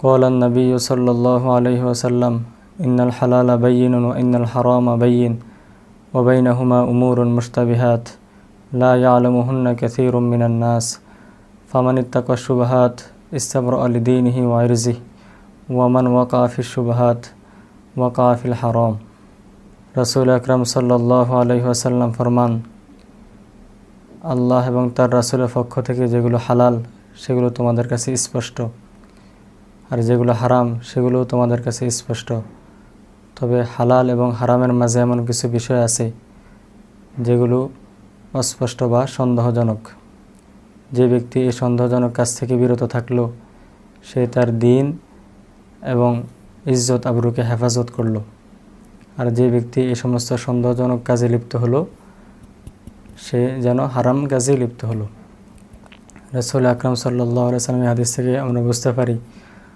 قال النبي صلى الله عليه وسلم إن الحلال بين وإن الحرام بين وبينهما أمور مشتبهات لا يعلمهن كثير من الناس فمن اتقى الشبهات استبرأ لدينه وعرضه ومن وقع في الشبهات وقع في الحرام। রাসূল আকরাম সাল্লাল্লাহু আলাইহি ওয়াসাল্লাম ফরমান, আল্লাহ এবং তার রাসূলের পক্ষ থেকে যেগুলো হালাল সেগুলো তোমাদের কাছে স্পষ্ট, আর যেগুলো হারাম সেগুলো তোমাদের কাছে স্পষ্ট। তবে হালাল এবং হারামের মাঝে এমন কিছু বিষয় আছে যেগুলো অস্পষ্ট বা সন্দেহজনক। যে ব্যক্তি এই সন্দেহজনক কাজ থেকে বিরত থাকলো সে তার দ্বীন এবং ইজ্জত আবরুকে হেফাজত করলো। আর যে ব্যক্তি এই সমস্ত সন্দেহজনক কাজে লিপ্ত হলো সে যেন হারাম কাজে লিপ্ত হলো। রাসূল আকরাম সাল্লাল্লাহু আলাইহি ওয়াসাল্লামের হাদিস থেকে আমরা বুঝতে পারি